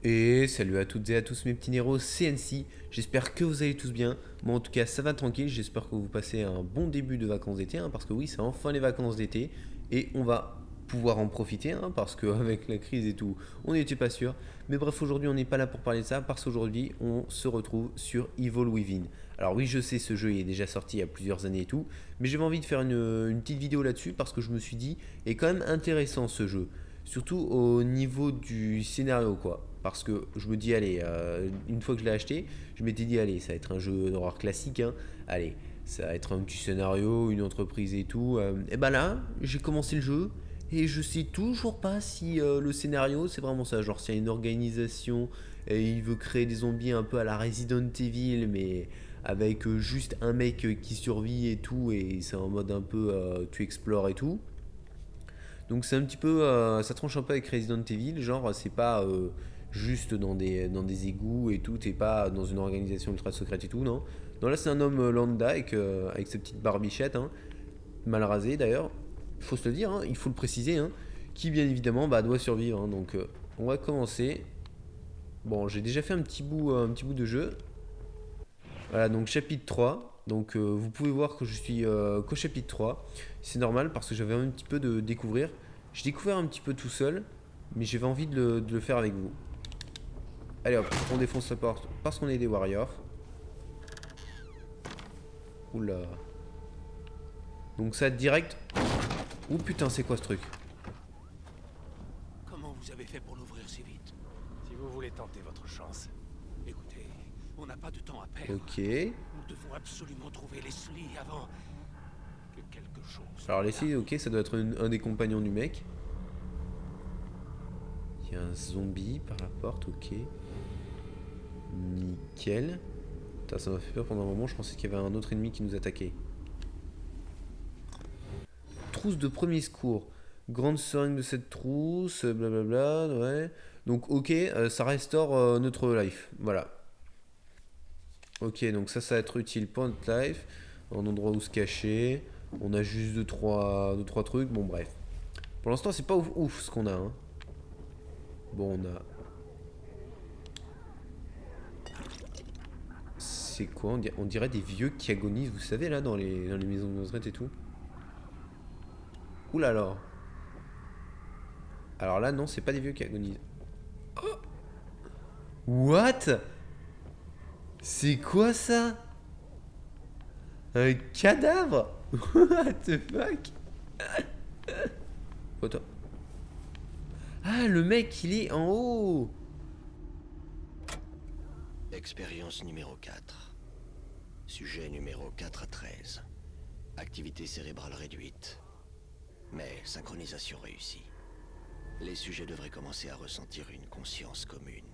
Et salut à toutes et à tous mes petits Néros, c'est NC, j'espère que vous allez tous bien. Moi en tout cas ça va tranquille, j'espère que vous passez un bon début de vacances d'été, parce que oui c'est enfin les vacances d'été et on va pouvoir en profiter, parce qu'avec la crise et tout on n'était pas sûr. Mais bref, aujourd'hui on n'est pas là pour parler de ça parce qu'aujourd'hui on se retrouve sur Evil Within. Alors oui, je sais, ce jeu il est déjà sorti il y a plusieurs années et tout, mais j'avais envie de faire une petite vidéo là-dessus parce que je me suis dit, il est quand même intéressant ce jeu. Surtout au niveau du scénario, quoi. Parce que je me dis, allez, une fois que je l'ai acheté, je m'étais dit, allez, ça va être un jeu d'horreur classique, hein. Allez, ça va être un petit scénario, une entreprise et tout. Et ben là, j'ai commencé le jeu et je sais toujours pas si le scénario c'est vraiment ça. Genre, s'il y a une organisation et il veut créer des zombies un peu à la Resident Evil, mais avec juste un mec qui survit et tout, et c'est en mode un peu tu explores et tout. Donc c'est un petit peu, ça tranche un peu avec Resident Evil, genre c'est pas juste dans des égouts et tout, t'es pas dans une organisation ultra secrète et tout, non. Non, là c'est un homme lambda avec ses petites barbichettes, hein, mal rasé d'ailleurs, il faut se le dire, hein, il faut le préciser, hein, qui bien évidemment doit survivre, hein. Donc on va commencer. Bon, j'ai déjà fait un petit bout de jeu. Voilà, donc chapitre 3. Donc vous pouvez voir que je suis qu'au chapitre 3. C'est normal parce que j'avais un petit peu de découvrir. J'ai découvert un petit peu tout seul, mais j'avais envie de le faire avec vous. Allez hop, on défonce la porte parce qu'on est des warriors. Oula. Donc ça direct. Ouh putain, c'est quoi ce truc? Comment vous avez fait pour l'ouvrir si vite? Si vous voulez tenter votre chance. Écoutez, on n'a pas de temps à perdre. Ok. Nous devons absolument trouver Leslie avant que quelque chose. Alors n'arrive. Leslie, ok, ça doit être un des compagnons du mec. Il y a un zombie par la porte, ok. Nickel. Putain, ça m'a fait peur pendant un moment, je pensais qu'il y avait un autre ennemi qui nous attaquait. Trousse de premier secours. Grande seringue de cette trousse, blablabla, ouais. Donc ok, ça restaure notre life, voilà. Ok, donc ça va être utile pour notre life. Un endroit où se cacher. On a juste deux, trois trucs, bon bref. Pour l'instant c'est pas ouf, ouf ce qu'on a, hein. Bon, on a... C'est quoi, on dirait des vieux qui agonisent, vous savez, là, dans les maisons de retraite et tout. Ouh là là. Alors là, non, c'est pas des vieux qui agonisent. What? C'est quoi ça? Un cadavre? What the fuck? Quoi toi? Ah, le mec, il est en haut. Expérience numéro 4. Sujet numéro 4 à 13. Activité cérébrale réduite. Mais synchronisation réussie. Les sujets devraient commencer à ressentir une conscience commune.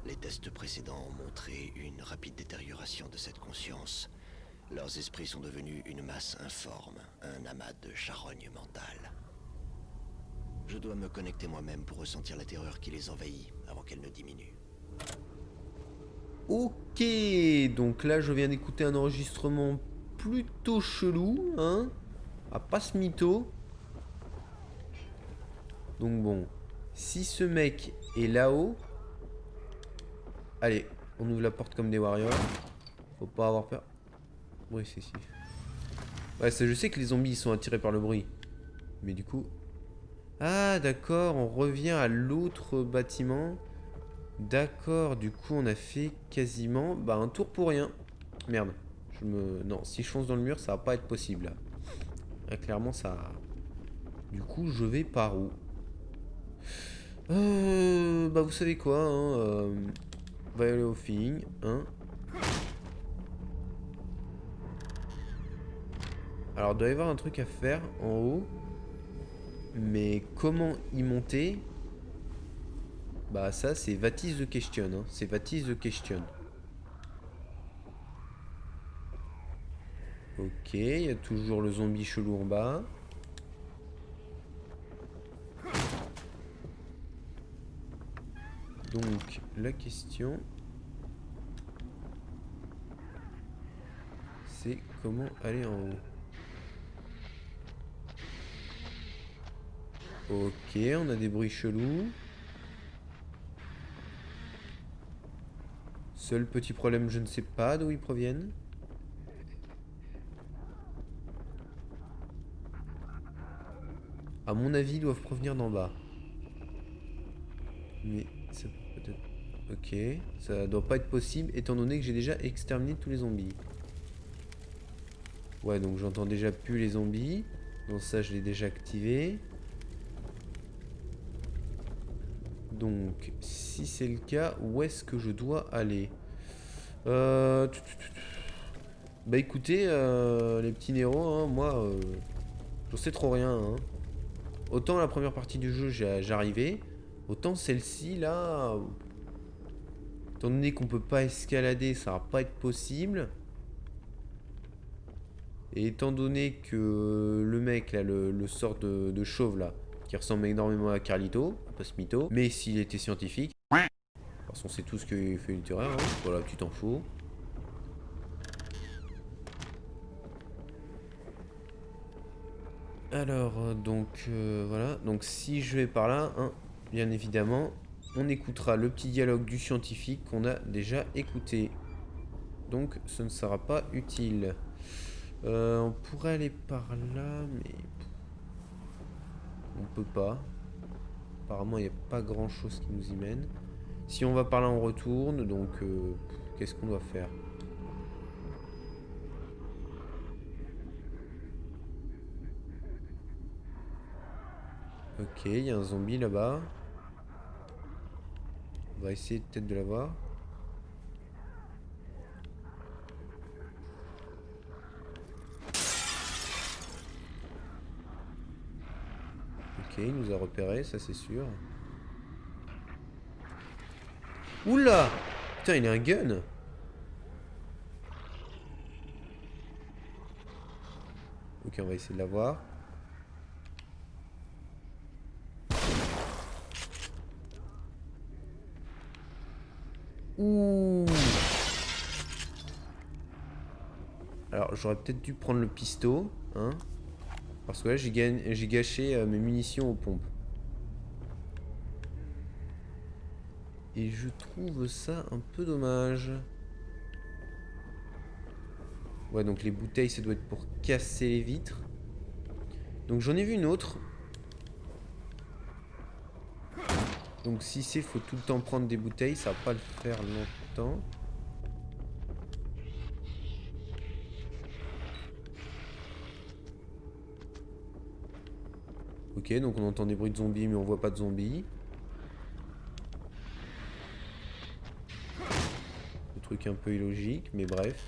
Les tests précédents ont montré une rapide détérioration de cette conscience. Leurs esprits sont devenus une masse informe, un amas de charogne mentale. Je dois me connecter moi-même pour ressentir la terreur qui les envahit avant qu'elle ne diminue. Ok, donc là, je viens d'écouter un enregistrement plutôt chelou, hein. Ah, pas ce mytho. Donc bon, si ce mec est là-haut... Allez, on ouvre la porte comme des warriors. Faut pas avoir peur. Bruit excessif. Ouais, ça, je sais que les zombies ils sont attirés par le bruit. Mais du coup... Ah d'accord, on revient à l'autre bâtiment. D'accord, du coup on a fait quasiment un tour pour rien. Merde. Non, si je fonce dans le mur, ça va pas être possible là. Ah, clairement ça... Du coup je vais par où? Vous savez quoi, hein, on va aller au feeling, hein. Alors il doit y avoir un truc à faire en haut. Mais comment y monter? Bah ça c'est what is the question, hein. C'est what is the question. Ok, il y a toujours le zombie chelou en bas. Donc la question c'est comment aller en haut. Ok, on a des bruits chelous. Seul petit problème, je ne sais pas d'où ils proviennent. À mon avis, ils doivent provenir d'en bas. Mais ça peut peut-être... Ok, ça doit pas être possible étant donné que j'ai déjà exterminé tous les zombies. Ouais, donc j'entends déjà plus les zombies. Donc ça, je l'ai déjà activé. Donc, si c'est le cas, où est-ce que je dois aller? Bah écoutez, les petits Néros, hein, moi, j'en sais trop rien. Hein. Autant la première partie du jeu, j'arrivais. Autant celle-ci, là... Étant donné qu'on peut pas escalader, ça va pas être possible. Et étant donné que le mec, là, le sort de chauve, là, qui ressemble énormément à Carlito, un peu ce mytho, mais s'il était scientifique, parce qu'on sait tous qu'il fait une terreur, hein. Voilà, tu t'en fous. Alors, voilà. Donc, si je vais par là, hein, bien évidemment, on écoutera le petit dialogue du scientifique qu'on a déjà écouté. Donc, ce ne sera pas utile. On pourrait aller par là, mais... On peut pas. Apparemment, il n'y a pas grand-chose qui nous y mène. Si on va par là, on retourne. Donc, qu'est-ce qu'on doit faire? Ok, il y a un zombie là-bas. On va essayer peut-être de l'avoir. Ok, il nous a repéré, ça c'est sûr. Oula! Putain, il a un gun! Ok, on va essayer de l'avoir. Ouh! Alors, j'aurais peut-être dû prendre le pisto, hein? Parce que là, j'ai gâché mes munitions aux pompes. Et je trouve ça un peu dommage. Ouais, donc les bouteilles, ça doit être pour casser les vitres. Donc j'en ai vu une autre. Donc si c'est, faut tout le temps prendre des bouteilles, ça va pas le faire longtemps. Ok, donc on entend des bruits de zombies, mais on voit pas de zombies. Le truc un peu illogique, mais bref.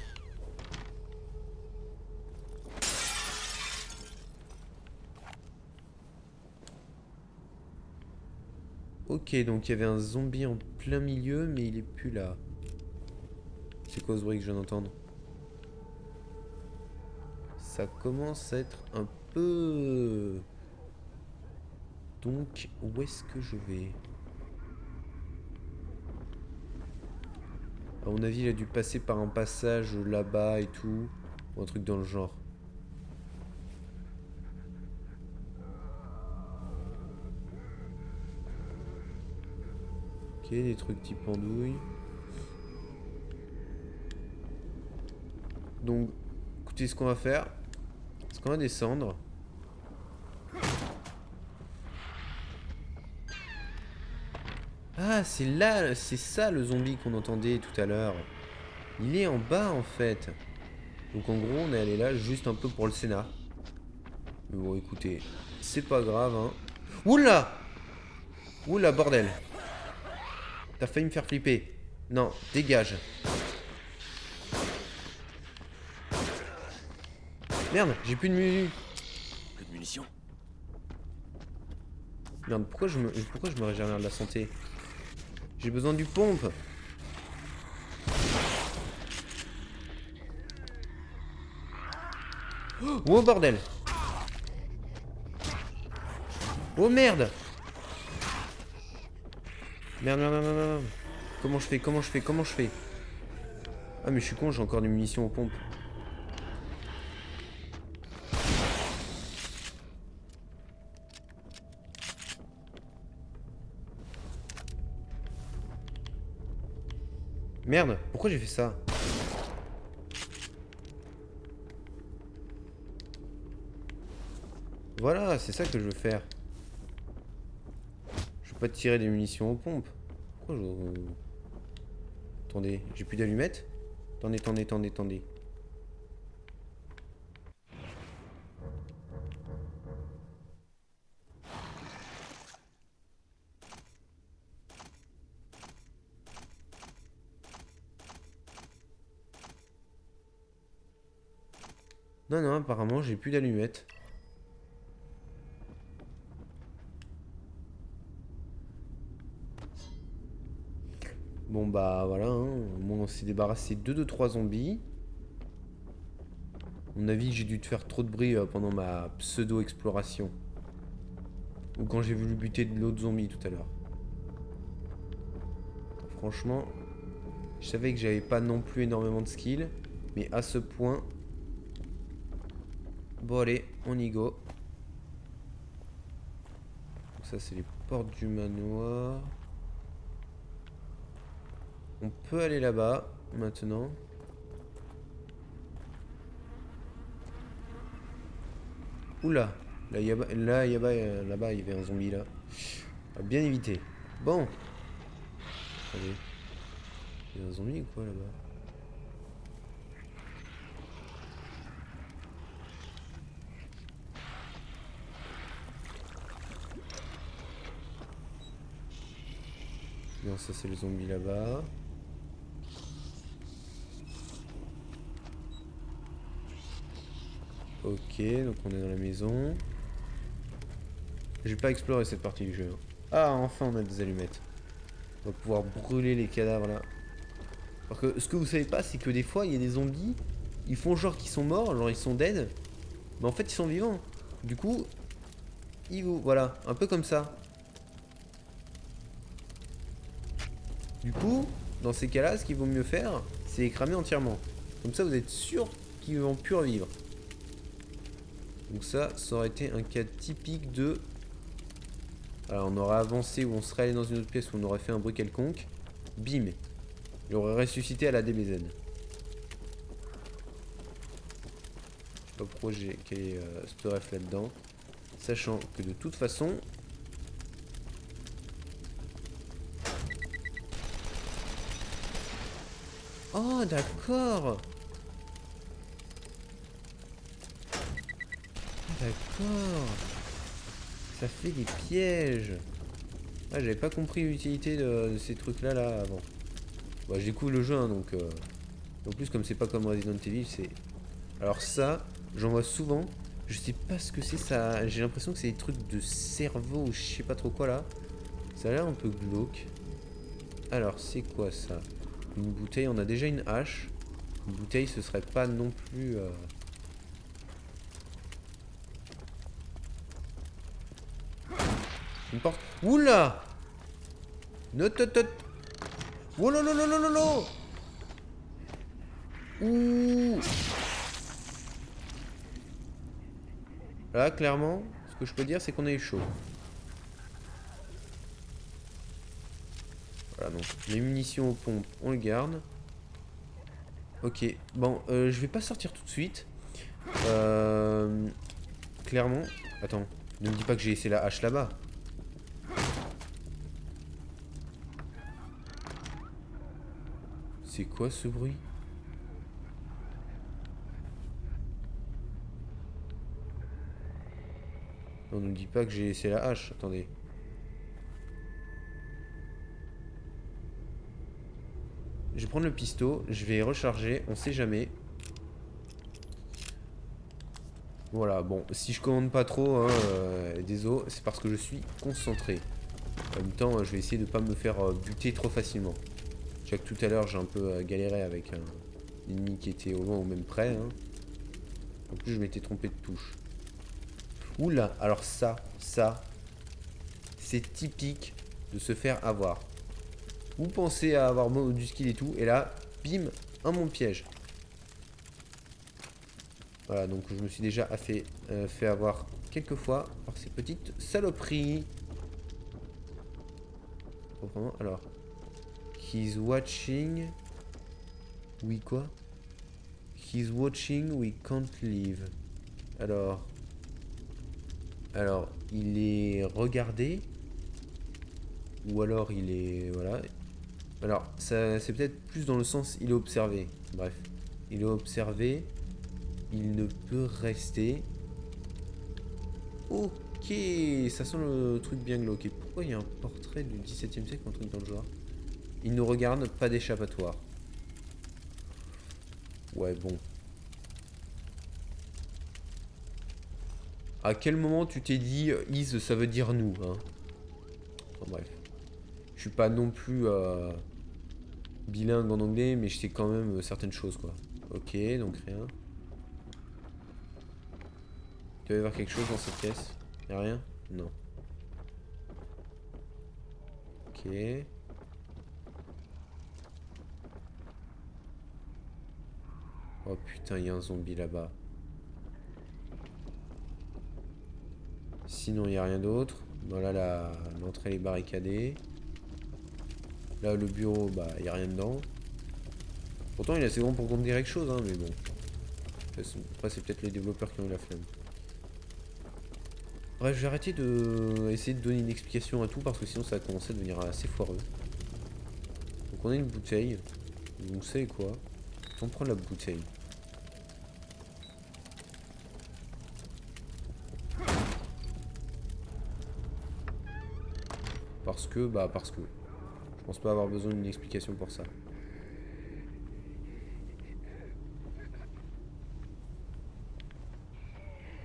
Ok, donc il y avait un zombie en plein milieu, mais il est plus là. C'est quoi ce bruit que je viens d'entendre? Ça commence à être un peu... Donc, où est-ce que je vais? À mon avis, il a dû passer par un passage là-bas et tout. Ou un truc dans le genre. Ok, des trucs type andouille. Donc, écoutez, ce qu'on va faire, c'est qu'on va descendre. Ah, c'est là, c'est ça le zombie qu'on entendait tout à l'heure. Il est en bas en fait. Donc en gros, on est allé là juste un peu pour le scénar. Mais bon, écoutez, c'est pas grave, hein. Oula! Oula, bordel. T'as failli me faire flipper. Non, dégage. Merde, j'ai plus de munitions. Plus de munitions? Merde, pourquoi je me régénère de la santé? J'ai besoin du pompe. Oh bordel. Oh merde. Merde, merde, merde, merde, merde. Comment je fais? Comment je fais? Comment je fais? Ah mais je suis con, j'ai encore des munitions aux pompes. Merde, pourquoi j'ai fait ça? Voilà, c'est ça que je veux faire. Je veux pas tirer des munitions aux pompes. Pourquoi je... Attendez, j'ai plus d'allumettes? Attendez. Non, apparemment j'ai plus d'allumettes. Bon bah voilà, hein. Au moins on s'est débarrassé de 3 zombies. À mon avis j'ai dû te faire trop de bruit pendant ma pseudo-exploration. Ou quand j'ai voulu buter de l'autre zombie tout à l'heure. Franchement, je savais que j'avais pas non plus énormément de skill. Mais à ce point... Bon allez, on y go. Donc ça c'est les portes du manoir. On peut aller là-bas, maintenant. Oula, là, là-bas, il y avait un zombie, là. On va bien éviter. Bon. Attendez. Il y a un zombie ou quoi, là-bas? Non, ça, c'est le zombie là-bas. Ok, donc on est dans la maison. J'ai pas exploré cette partie du jeu. Ah, enfin on a des allumettes. On va pouvoir brûler les cadavres là. Parce que ce que vous savez pas, c'est que des fois il y a des zombies, ils font genre qu'ils sont morts, genre ils sont dead, mais en fait ils sont vivants. Du coup, voilà, un peu comme ça. Du coup, dans ces cas-là, ce qu'il vaut mieux faire, c'est les cramer entièrement. Comme ça, vous êtes sûr qu'ils vont plus revivre. Donc ça aurait été un cas typique de... Alors on aurait avancé ou on serait allé dans une autre pièce où on aurait fait un bruit quelconque. Bim. Il aurait ressuscité à la DBZ. Je sais pas pourquoi j'ai calé ce ref là-dedans. Sachant que de toute façon... Oh d'accord. D'accord. Ça fait des pièges. Ah, j'avais pas compris l'utilité de ces trucs là avant. Bah, je découvre le jeu hein, donc en plus comme c'est pas comme Resident Evil, c'est... Alors ça, j'en vois souvent. Je sais pas ce que c'est ça. J'ai l'impression que c'est des trucs de cerveau ou je sais pas trop quoi là. Ça a l'air un peu glauque. Alors c'est quoi ça? Une bouteille, on a déjà une hache. Une bouteille ce serait pas non plus... Une porte. Oula! Nototot! Oh là là là là là là! Ouh! Là, clairement, ce que je peux dire, c'est qu'on a eu chaud. Voilà, donc les munitions aux pompes, on le garde. Ok, bon, je vais pas sortir tout de suite. Clairement... Attends, ne me dis pas que j'ai laissé la hache là-bas. C'est quoi ce bruit? On ne me dit pas que j'ai laissé la hache, attendez. Je vais prendre le pistolet, je vais recharger, on sait jamais. Voilà, bon, si je commande pas trop, hein, désolé, c'est parce que je suis concentré. En même temps, je vais essayer de pas me faire buter trop facilement. Je sais que tout à l'heure, j'ai un peu galéré avec un ennemi qui était au loin ou même près. Hein. En plus, je m'étais trompé de touche. Oula, alors ça, c'est typique de se faire avoir. Vous pensez à avoir du skill et tout, et là, bim, un mon piège. Voilà, donc je me suis déjà fait avoir quelques fois par ces petites saloperies. Alors, he's watching. Oui, quoi? He's watching, we can't leave. Alors, il est regardé. Ou alors il est... Voilà. Alors, ça c'est peut-être plus dans le sens il est observé. Bref. Il est observé. Il ne peut rester. Ok, ça sent le truc bien glauque. Et pourquoi il y a un portrait du XVIIe siècle, un truc dans le genre? Il nous regarde, pas d'échappatoire. Ouais, bon. À quel moment tu t'es dit is ça veut dire nous, hein? Enfin, bref. Je suis pas non plus bilingue en anglais, mais je sais quand même certaines choses, quoi. Ok, donc rien. Tu vas y avoir quelque chose dans cette pièce? Y'a rien? Non. Ok. Oh putain, il y a un zombie là-bas. Sinon, il n'y a rien d'autre. Voilà, l'entrée est barricadée. Là, le bureau, bah, il n'y a rien dedans. Pourtant, il est assez grand pour qu'on me dise quelque chose, hein, mais bon. Après, c'est peut-être les développeurs qui ont eu la flemme. Bref, je vais arrêter de essayer de donner une explication à tout parce que sinon, ça va commencer à devenir assez foireux. Donc, on a une bouteille. Vous savez quoi? On prend la bouteille. Parce que. Je pense pas avoir besoin d'une explication pour ça.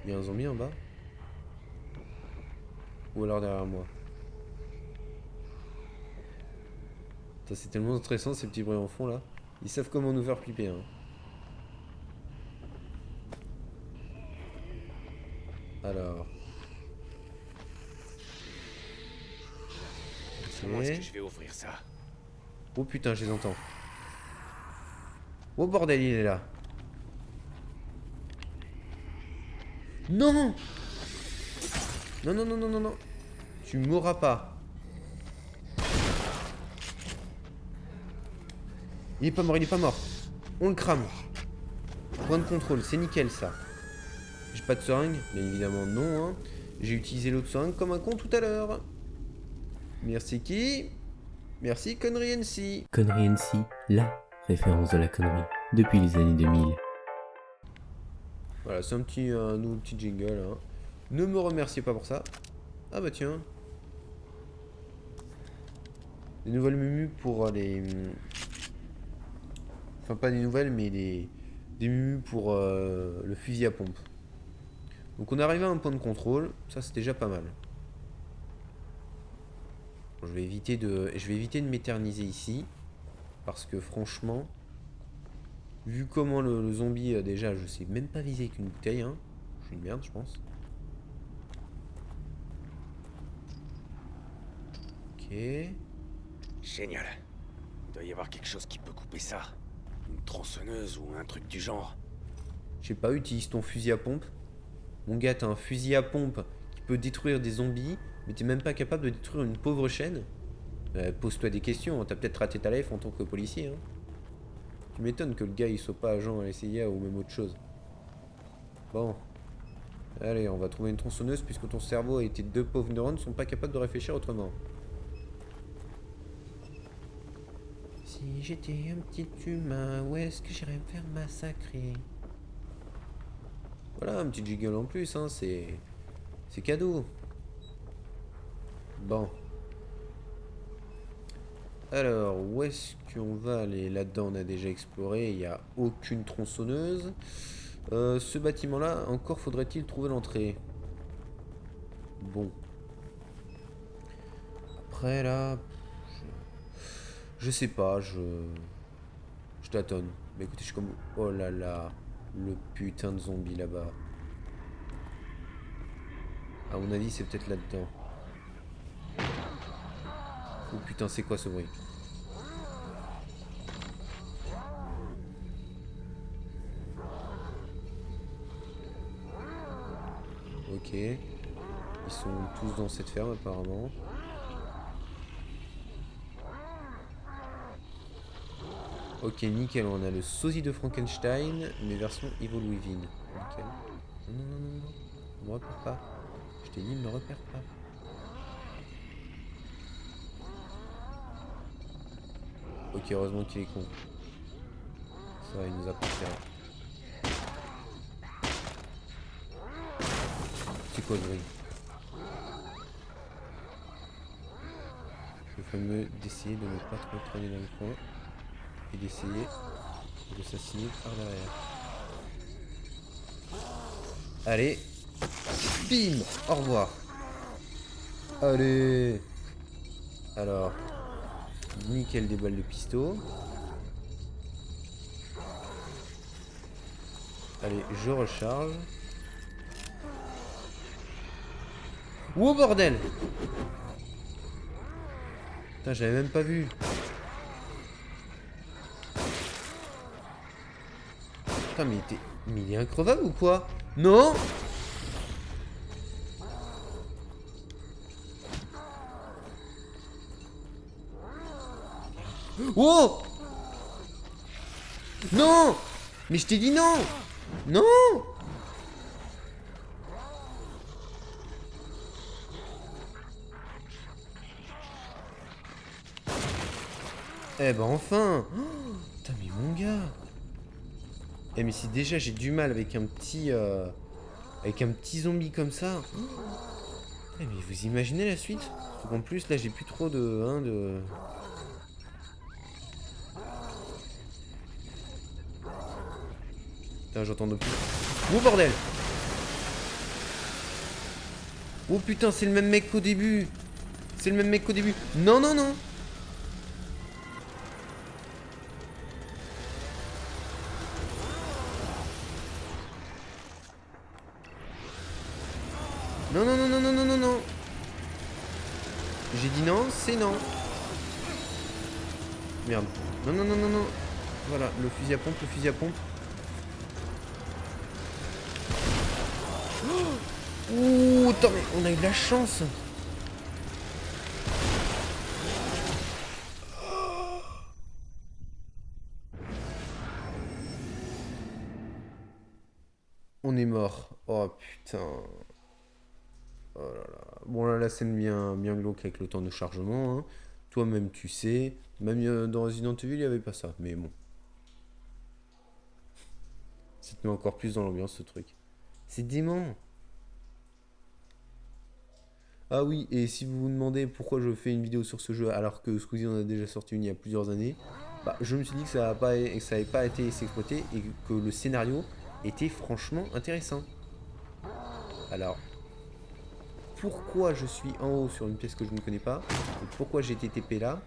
Il y a un zombie en bas? Ou alors derrière moi? C'est tellement stressant ces petits bruits en fond là. Ils savent comment nous faire flipper, hein. Alors. Comment est-ce que je vais ouvrir ça? Oh putain, je les entends. Oh bordel, il est là. Non! Non, non, non, non, non, non. Tu mourras pas. Il est pas mort, il est pas mort. On le crame. Point de contrôle, c'est nickel ça. J'ai pas de seringue? Bien évidemment non, hein. J'ai utilisé l'autre seringue comme un con tout à l'heure. Merci qui? Merci Connery NC. Connery NC, la référence de la connerie, depuis les années 2000. Voilà, c'est un nouveau petit jingle, hein. Ne me remerciez pas pour ça. Ah bah tiens. Des nouvelles mumus pour les... Enfin pas des nouvelles, mais des mumus pour le fusil à pompe. Donc on est arrivé à un point de contrôle, ça c'est déjà pas mal. Bon, je vais éviter de m'éterniser ici. Parce que franchement, vu comment le zombie déjà, je sais même pas viser avec une bouteille, hein. Je suis une merde je pense. Ok. Génial. Il doit y avoir quelque chose qui peut couper ça. Une tronçonneuse ou un truc du genre. Je sais pas, utilise ton fusil à pompe. Mon gars, t'as un fusil à pompe qui peut détruire des zombies, mais t'es même pas capable de détruire une pauvre chaîne. Pose-toi des questions, hein. T'as peut-être raté ta life en tant que policier, hein. Tu m'étonnes que le gars il soit pas agent à la CIA ou même autre chose. Bon. Allez, on va trouver une tronçonneuse puisque ton cerveau et tes deux pauvres neurones sont pas capables de réfléchir autrement. Si j'étais un petit humain, où est-ce que j'irais me faire massacrer? Voilà, un petit jiggle en plus, hein, c'est cadeau. Bon. Alors, où est-ce qu'on va aller? Là-dedans, on a déjà exploré, il n'y a aucune tronçonneuse. Ce bâtiment-là, encore faudrait-il trouver l'entrée. Bon. Après, là... Je sais pas, je tâtonne. Mais écoutez, je suis comme... Oh là là, le putain de zombie là-bas. À mon avis, c'est peut-être là-dedans. Oh putain, c'est quoi ce bruit? Ok. Ils sont tous dans cette ferme Ok, nickel, on a le sosie de Frankenstein, mais version Evil Within. Nickel. Non, non, non, non, non. Ne me repère pas. Je t'ai dit, ne me repère pas. Ok, heureusement qu'il est con. Ça va, il nous a pas fait. C'est quoi le bruit? Le fameux d'essayer de ne pas trop traîner dans le coin et d'essayer de s'assigner par derrière. Allez, bim, au revoir. Allez. Alors, nickel des balles de pisto. Allez, je recharge. Oh bordel! Putain, j'avais même pas vu. Putain, mais il est increvable ou quoi? Non! Oh! Non! Mais je t'ai dit non! Non! Eh ben enfin! Oh, putain, mais mon gars! Eh mais si déjà j'ai du mal avec un petit zombie comme ça. Oh, eh mais vous imaginez la suite? En plus là j'ai plus trop de Putain, j'entends de plus. Oh bordel! Oh putain, c'est le même mec qu'au début! C'est le même mec qu'au début! Non, non, non! Non, non, non, non, non, non, non, non! J'ai dit non, c'est non! Merde. Non, non, non, non, non! Voilà, le fusil à pompe, le fusil à pompe. Ouh, attends, mais on a eu de la chance. On est mort. Oh putain. Oh là là. Bon là, la scène bien glauque avec le temps de chargement. Hein. Toi-même tu sais. Même dans Resident Evil, il n'y avait pas ça. Mais bon. Ça te met encore plus dans l'ambiance ce truc. C'est dément. Ah oui, et si vous vous demandez pourquoi je fais une vidéo sur ce jeu alors que Squeezie en a déjà sorti une il y a plusieurs années, bah, je me suis dit que ça n'avait pas été exploité et que le scénario était franchement intéressant. Alors, pourquoi je suis en haut sur une pièce que je ne connais pas, et pourquoi j'ai été TP là,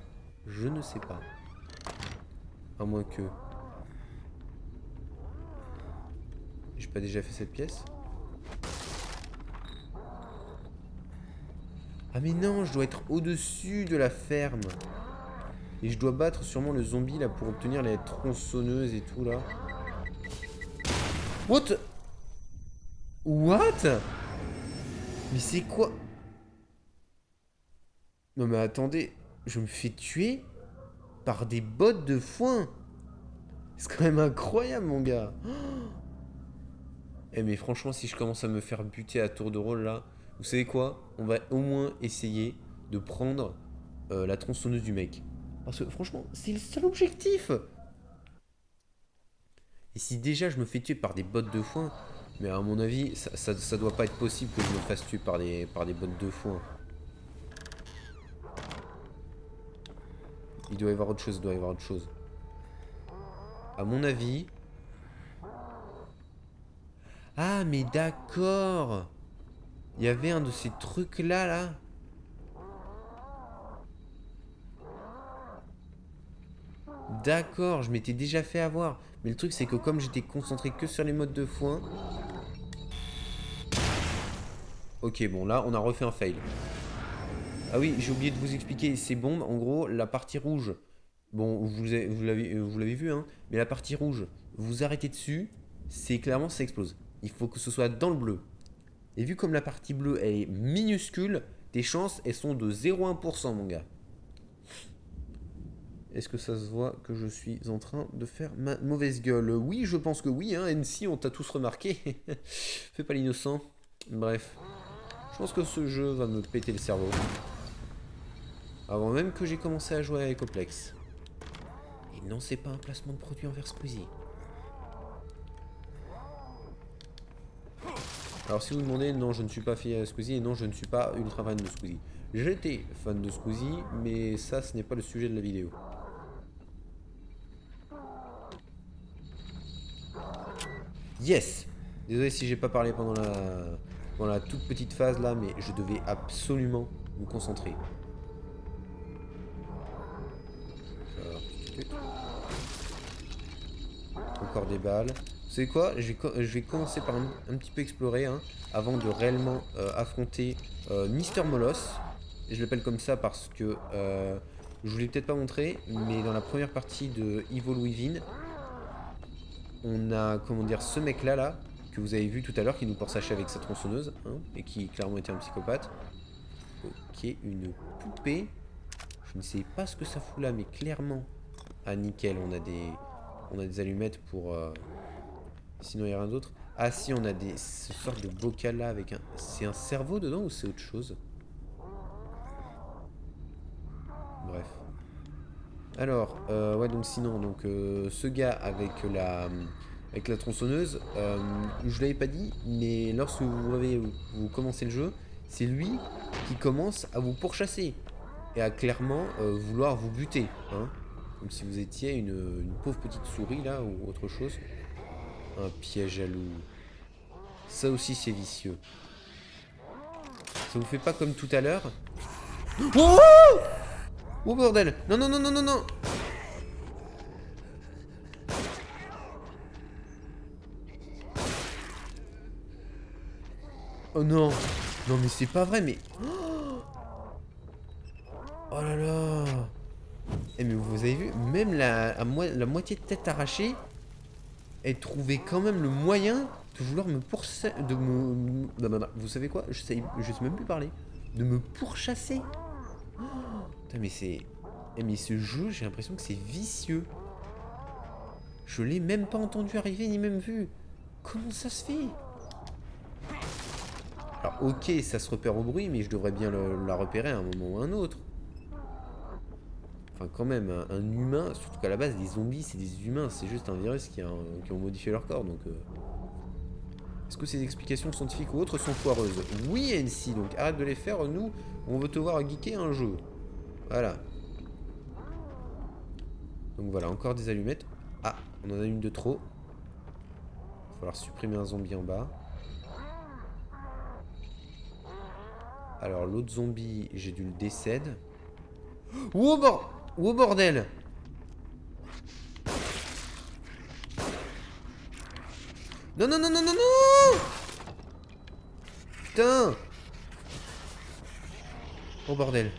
je ne sais pas. À moins que... J'ai pas déjà fait cette pièce? Ah mais non, je dois être au-dessus de la ferme. Et je dois battre sûrement le zombie là pour obtenir les tronçonneuses et tout là. What? What? Mais c'est quoi? Non mais attendez, je me fais tuer par des bottes de foin. C'est quand même incroyable mon gars. Eh mais franchement si je commence à me faire buter à tour de rôle là, vous savez quoi? On va au moins essayer de prendre la tronçonneuse du mec. Parce que franchement, c'est le seul objectif. Et si déjà je me fais tuer par des bottes de foin, mais à mon avis, ça doit pas être possible que je me fasse tuer par des bottes de foin. Il doit y avoir autre chose, À mon avis... Ah mais d'accord. Il y avait un de ces trucs là. D'accord, je m'étais déjà fait avoir. Mais le truc c'est que comme j'étais concentré que sur les modes de foin... Ok, bon là on a refait un fail. Ah oui, j'ai oublié de vous expliquer ces bombes. En gros, la partie rouge... Bon, vous l'avez vu, hein. Mais la partie rouge, vous arrêtez dessus, c'est clairement ça explose. Il faut que ce soit dans le bleu. Et vu comme la partie bleue elle est minuscule, tes chances elles sont de 0,1% mon gars. Est-ce que ça se voit que je suis en train de faire ma mauvaise gueule? Oui, je pense que oui, hein, NC, on t'a tous remarqué. Fais pas l'innocent. Bref. Je pense que ce jeu va me péter le cerveau. Avant même que j'ai commencé à jouer avec Oplex. Et non, c'est pas un placement de produit envers Squeezie. Alors si vous demandez, non, je ne suis pas fidèle à Squeezie et non, je ne suis pas ultra fan de Squeezie. J'étais fan de Squeezie, mais ça, ce n'est pas le sujet de la vidéo. Yes! Désolé si j'ai pas parlé pendant la toute petite phase là, mais je devais absolument me concentrer. Alors, encore des balles. Vous savez quoi? Je vais commencer par un petit peu explorer hein, avant de réellement affronter Mister Molos. Et je l'appelle comme ça parce que je vous l'ai peut-être pas montré, mais dans la première partie de Evil Within, on a comment dire ce mec là que vous avez vu tout à l'heure qui nous pourchassait avec sa tronçonneuse hein, et qui clairement était un psychopathe. Ok, une poupée. Je ne sais pas ce que ça fout là, mais clairement, ah nickel, on a des allumettes pour. Sinon il n'y a rien d'autre. Ah si, on a ce sorte de bocal là avec un. C'est un cerveau dedans ou c'est autre chose? Bref. Alors, ouais, donc sinon, donc ce gars avec la tronçonneuse, je l'avais pas dit, mais lorsque vous commencez le jeu, c'est lui qui commence à vous pourchasser et à clairement vouloir vous buter, hein, comme si vous étiez une pauvre petite souris là ou autre chose. Un piège à loup. Ça aussi c'est vicieux. Ça vous fait pas comme tout à l'heure? Oh! Oh bordel! Non non non non non non! Oh non! Non mais c'est pas vrai mais... Oh là là! Eh mais vous avez vu? Même la moitié de tête arrachée, elle trouvait quand même le moyen de vouloir me pourchasser... Vous savez quoi? Je sais même plus parler. De me pourchasser! Putain mais c'est... Eh mais ce jeu, j'ai l'impression que c'est vicieux. Je l'ai même pas entendu arriver, ni même vu. Comment ça se fait? Alors ok, ça se repère au bruit, mais je devrais bien la repérer à un moment ou à un autre. Enfin quand même, un humain, surtout qu'à la base, les zombies, c'est des humains. C'est juste un virus qui ont modifié leur corps, donc... Est-ce que ces explications scientifiques ou autres sont foireuses? Oui, NC, donc arrête de les faire, nous, on veut te voir geeker un jeu. Voilà. Donc voilà, encore des allumettes. Ah, on en a une de trop. Il va falloir supprimer un zombie en bas. Alors l'autre zombie, j'ai dû le décède. Oh bordel! Non non non non non non! Putain! Oh bordel!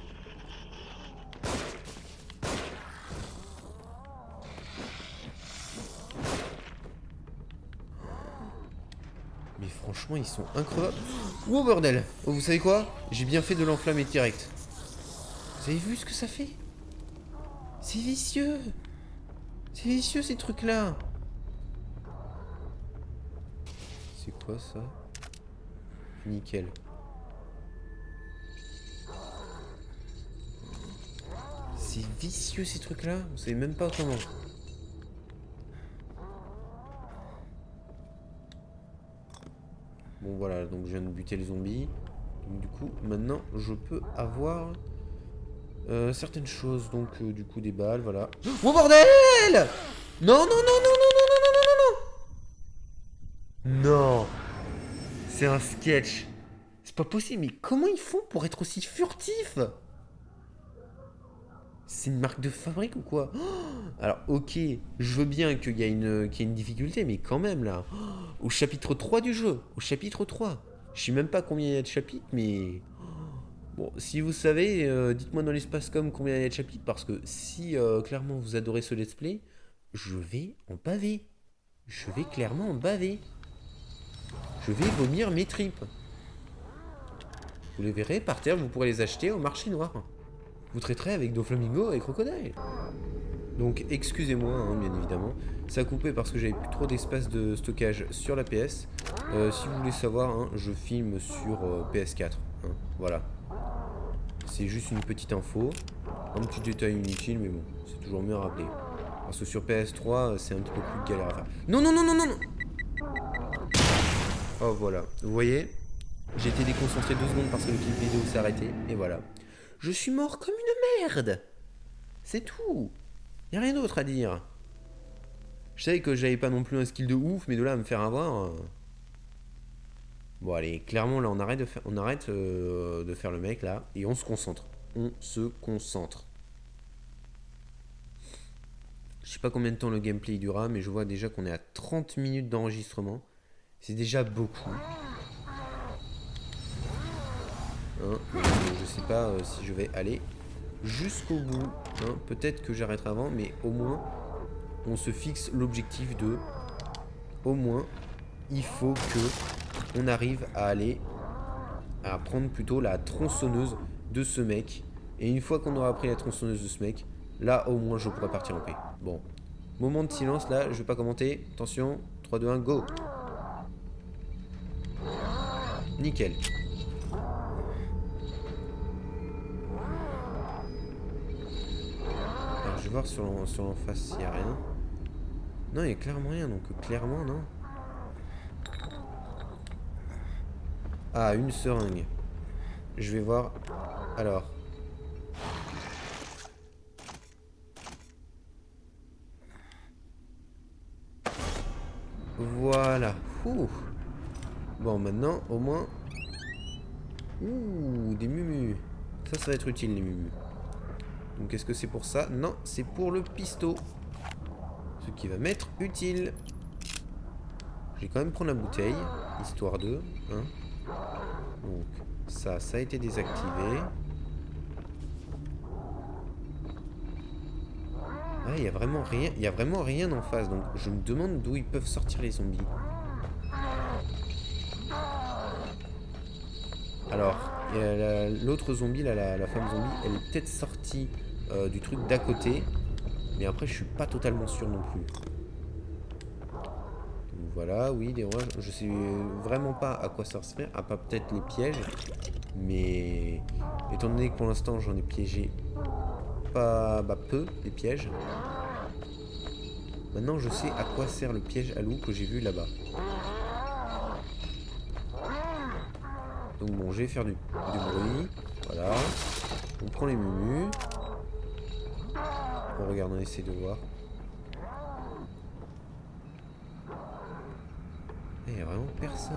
Mais franchement, ils sont increvables. Oh bordel! Oh, vous savez quoi? J'ai bien fait de l'enflammer direct. Vous avez vu ce que ça fait? C'est vicieux! C'est vicieux ces trucs-là! C'est quoi ça? Nickel. C'est vicieux ces trucs-là? Vous savez même pas comment. Bon voilà, donc je viens de buter le zombie. Donc du coup, maintenant, je peux avoir certaines choses. Donc du coup, des balles, voilà. Oh bordel! Non, non, non, non, non, non, non, non, non, non, non! Non! C'est un sketch. C'est pas possible, mais comment ils font pour être aussi furtifs? C'est une marque de fabrique ou quoi? Alors ok, je veux bien qu'il y ait une difficulté, mais quand même là, au chapitre 3 du jeu, au chapitre 3, je sais même pas combien il y a de chapitres, mais... Bon, si vous savez, dites-moi dans l'espace com combien il y a de chapitres, parce que si clairement vous adorez ce let's play, je vais en baver. Je vais clairement en baver. Je vais vomir mes tripes. Vous les verrez par terre, vous pourrez les acheter au marché noir. Vous traiterez avec Doflamingo et Crocodile. Donc excusez-moi, hein, bien évidemment. Ça a coupé parce que j'avais plus trop d'espace de stockage sur la PS. Si vous voulez savoir, hein, je filme sur PS4. Hein, voilà. C'est juste une petite info. Un petit détail inutile, mais bon, c'est toujours mieux à rappeler. Parce que sur PS3, c'est un petit peu plus galère à faire. Non, non, non, non, non, non. Oh, voilà. Vous voyez, j'ai été déconcentré 2 secondes parce que le clip vidéo s'est arrêté. Et voilà. Je suis mort comme une merde. C'est tout. Y a rien d'autre à dire. Je savais que j'avais pas non plus un skill de ouf, mais de là à me faire avoir... Bon allez, clairement là on arrête de faire le mec là, et on se concentre. On se concentre. Je sais pas combien de temps le gameplay durera, mais je vois déjà qu'on est à 30 minutes d'enregistrement. C'est déjà beaucoup. Hein, je sais pas si je vais aller jusqu'au bout. Hein, peut-être que j'arrêterai avant, mais au moins on se fixe l'objectif de... Au moins, il faut que on arrive à aller... à prendre plutôt la tronçonneuse de ce mec. Et une fois qu'on aura pris la tronçonneuse de ce mec, là au moins je pourrai partir en paix. Bon, moment de silence là, je vais pas commenter. Attention, 3, 2, 1, go. Nickel. Alors je vais voir sur l'en face s'il y a rien. Non, il y a clairement rien, donc clairement non. Ah, une seringue. Je vais voir. Alors. Voilà. Ouh. Bon, maintenant, au moins... Ouh, des mumus. Ça va être utile, les mumus. Donc, est-ce que c'est pour ça? Non, c'est pour le pisto. Ce qui va m'être utile. Je vais quand même prendre la bouteille, histoire de... Hein. Donc, ça a été désactivé. Ah, il y a vraiment rien en face. Donc, je me demande d'où ils peuvent sortir les zombies. Alors, l'autre zombie, là, la femme zombie, elle est peut-être sortie du truc d'à côté. Mais après, je suis pas totalement sûr non plus. Donc, voilà, oui, des rouages. Je sais vraiment pas à quoi ça ressemble, à part peut-être les pièges. Mais étant donné que pour l'instant, j'en ai piégé pas peu, les pièges. Maintenant, je sais à quoi sert le piège à loup que j'ai vu là-bas. Donc bon, je vais faire du bruit. Voilà. On prend les mumus. On regarde, on essaie de voir. Il n'y a vraiment personne.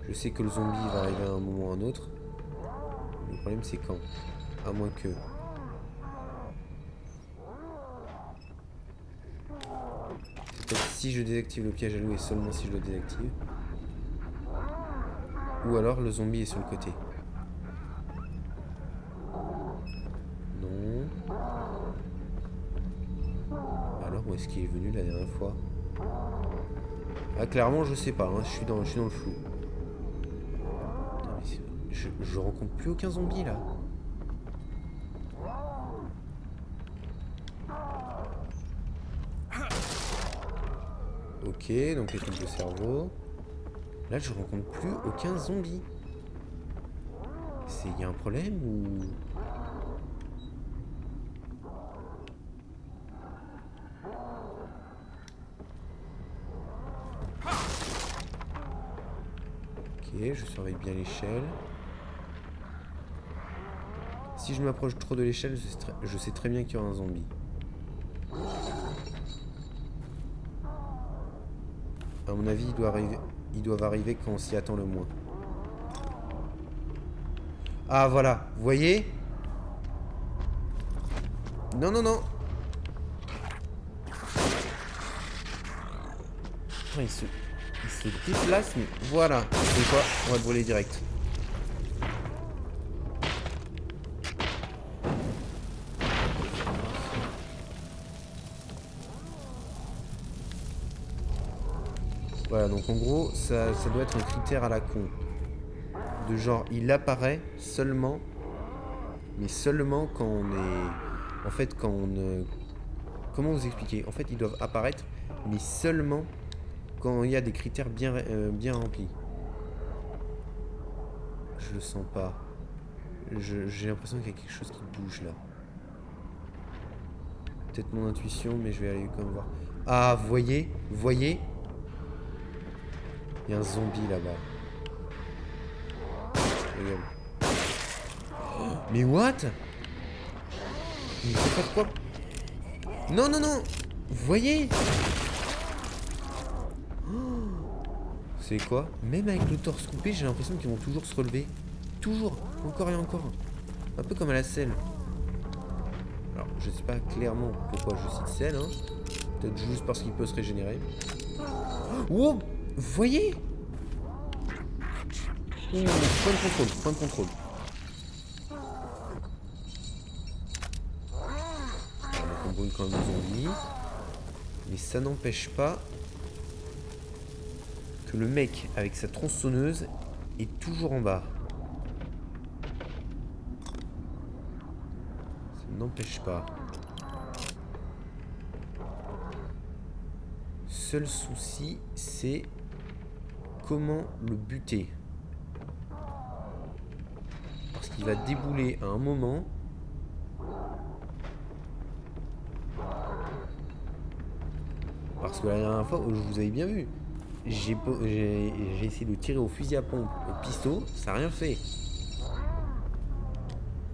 Je sais que le zombie va arriver à un moment ou à un autre. Le problème c'est quand. À moins que... Peut-être si je désactive le piège à loup et seulement si je le désactive. Ou alors le zombie est sur le côté. Non. Alors où est-ce qu'il est venu la dernière fois? Ah clairement je sais pas, hein. je suis dans le flou. Je rencontre plus aucun zombie là. Ok, donc les trucs de cerveau. Là je rencontre plus aucun zombie. Il y a un problème ou... Ok, je surveille bien l'échelle. Si je m'approche trop de l'échelle, je sais très bien qu'il y aura un zombie. À mon avis, ils doivent arriver quand on s'y attend le moins. Ah voilà, vous voyez? Non, non, non. Putain, il se déplace, mais voilà. C'est quoi? On va le brûler direct. Voilà, donc en gros, ça doit être un critère à la con. De genre, il apparaît seulement mais seulement quand on est... En fait, quand on... Comment vous expliquer? En fait, ils doivent apparaître, mais seulement quand il y a des critères bien remplis. Je le sens pas. J'ai l'impression qu'il y a quelque chose qui bouge là. Peut-être mon intuition, mais je vais aller quand même voir. Ah, vous voyez? Vous voyez? Il y a un zombie là-bas. Regarde. Oh, mais what? Il me fait faire quoi? Non, non, non! Vous voyez? Oh, c'est quoi? Même avec le torse coupé, j'ai l'impression qu'ils vont toujours se relever. Toujours, encore et encore. Un peu comme à la selle. Alors, je sais pas clairement pourquoi je cite selle, hein. Peut-être juste parce qu'il peut se régénérer. Oh, vous voyez? Point de contrôle, point de contrôle. Alors, on brûle quand même les zombies. Mais ça n'empêche pas que le mec avec sa tronçonneuse est toujours en bas. N'empêche pas. Seul souci, c'est comment le buter. Parce qu'il va débouler à un moment. Parce que la dernière fois, vous avez bien vu, j'ai essayé de tirer au fusil à pompe, au pistolet, ça n'a rien fait.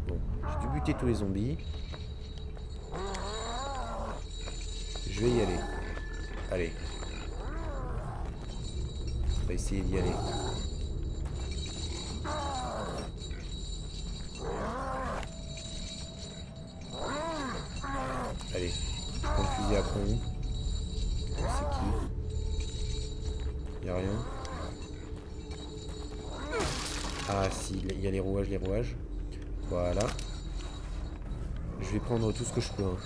Bon, j'ai dû buter tous les zombies. Je vais y aller. Allez. On va essayer d'y aller. Allez. Je prends le fusil à pompe. C'est qui? Y'a rien. Ah si, il y a les rouages, Voilà. Je vais prendre tout ce que je peux. Hein.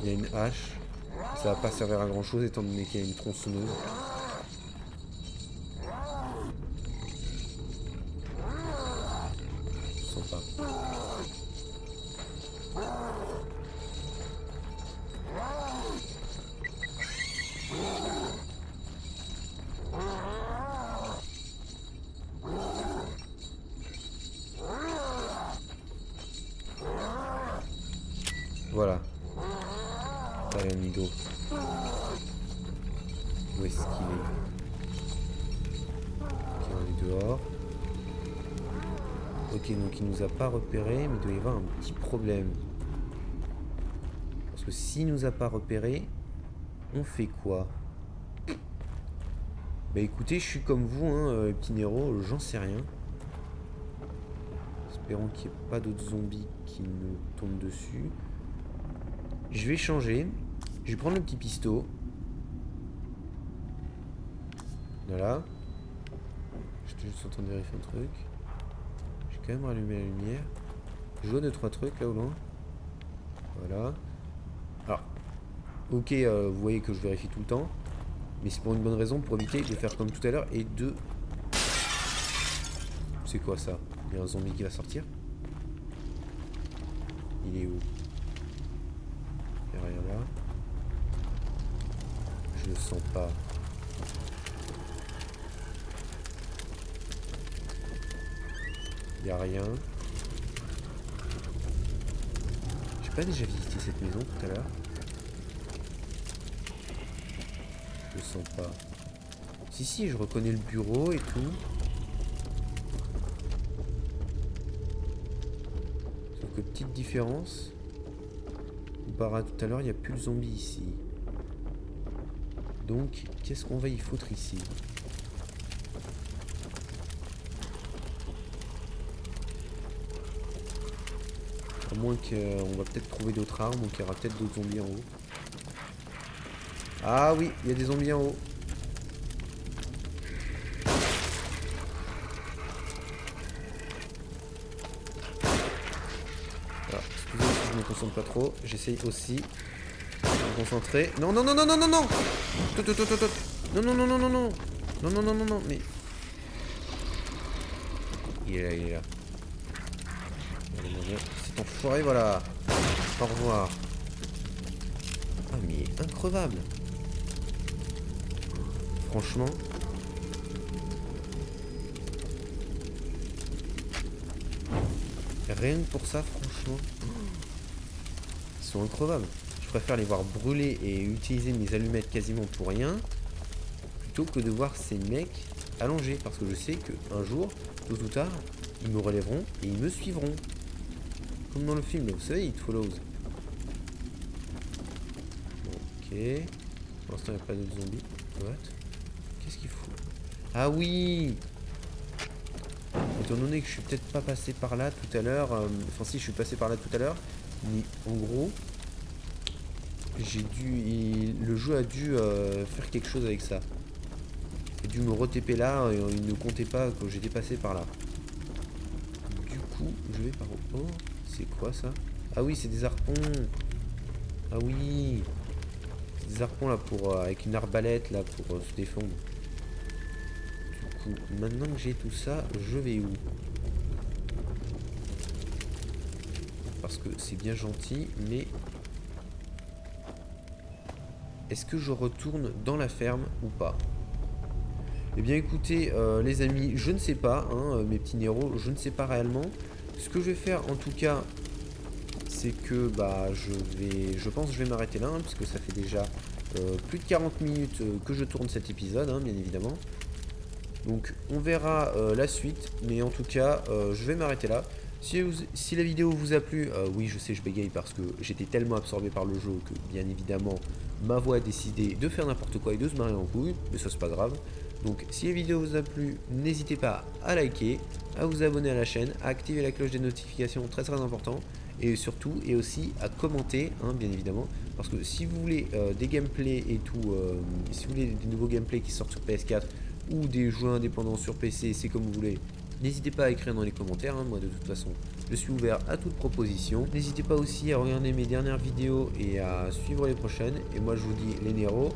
Il y a une hache. Ça va pas servir à grand chose étant donné qu'il y a une tronçonneuse. Je sens pas. Voilà. Allez, amigo. Où est-ce qu'il est? Ok, on est dehors. Ok, donc il nous a pas repéré, mais il doit y avoir un petit problème. Parce que s'il nous a pas repéré, on fait quoi? Bah écoutez, je suis comme vous, hein, petit Nero, j'en sais rien. Espérons qu'il n'y ait pas d'autres zombies qui nous tombent dessus. Je vais changer. Je vais prendre le petit pistolet. Voilà. J'étais juste en train de vérifier un truc. J'ai quand même rallumé la lumière. Je vois 2-3 trucs là au loin. Voilà. Alors, ok, vous voyez que je vérifie tout le temps. Mais c'est pour une bonne raison, pour éviter de faire comme tout à l'heure et de... C'est quoi ça? Il y a un zombie qui va sortir. Il est où? Derrière là. Je le sens pas. Il y a rien. J'ai pas déjà visité cette maison tout à l'heure. Je le sens pas. Si, je reconnais le bureau et tout. Sauf que petite différence. Comparé à tout à l'heure, il n'y a plus de zombies ici. Donc, qu'est-ce qu'on va y foutre ici? À moins qu'on va peut-être trouver d'autres armes, donc il y aura peut-être d'autres zombies en haut. Ah oui, il y a des zombies en haut. Alors, excusez-moi si je me concentre pas trop. J'essaye aussi de me concentrer. Non, non, non, non, non, non, non. Non, non, non, non, non, non. Non, non, non, non, non, mais... Il est là, il est là. Allez, cet enfoiré, voilà. Au revoir. Ah, mais il est increvable. Franchement. Rien que pour ça, franchement. Ils sont increvables. Je préfère les voir brûler et utiliser mes allumettes quasiment pour rien, plutôt que de voir ces mecs allongés. Parce que je sais qu'un jour, tôt ou tard, ils me relèveront et ils me suivront. Comme dans le film, vous savez, It Follows. Ok. Pour l'instant, il n'y a pas de zombies. What? Qu'est-ce qu'il faut? Ah oui! Étant donné que je suis peut-être pas passé par là tout à l'heure, enfin si je suis passé par là tout à l'heure, mais en gros, le jeu a dû faire quelque chose avec ça. Il a dû me re-TP là et il ne comptait pas que j'étais passé par là. Du coup, je vais par où? Oh, c'est quoi ça? Ah oui, c'est des harpons. Ah oui, c'est des harpons là pour avec une arbalète là pour se défendre. Maintenant que j'ai tout ça, je vais où? Parce que c'est bien gentil, mais... Est-ce que je retourne dans la ferme ou pas? Eh bien écoutez, les amis, je ne sais pas, hein, mes petits Néros, je ne sais pas réellement. Ce que je vais faire en tout cas, c'est que bah je pense que je vais m'arrêter là, hein, puisque ça fait déjà plus de 40 minutes que je tourne cet épisode, hein, bien évidemment. Donc on verra la suite, mais en tout cas je vais m'arrêter là. Si la vidéo vous a plu, oui je sais je bégaye parce que j'étais tellement absorbé par le jeu que bien évidemment ma voix a décidé de faire n'importe quoi et de se marrer en couille, mais ça c'est pas grave. Donc si la vidéo vous a plu, n'hésitez pas à liker, à vous abonner à la chaîne, à activer la cloche des notifications, très très important. Et surtout, et aussi à commenter, hein, bien évidemment, parce que si vous voulez des gameplays et tout, si vous voulez des nouveaux gameplays qui sortent sur PS4 ou des jeux indépendants sur PC, c'est comme vous voulez, n'hésitez pas à écrire dans les commentaires, hein, moi de toute façon je suis ouvert à toute proposition. N'hésitez pas aussi à regarder mes dernières vidéos et à suivre les prochaines, et moi je vous dis les Néros,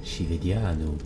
Ci vediamo.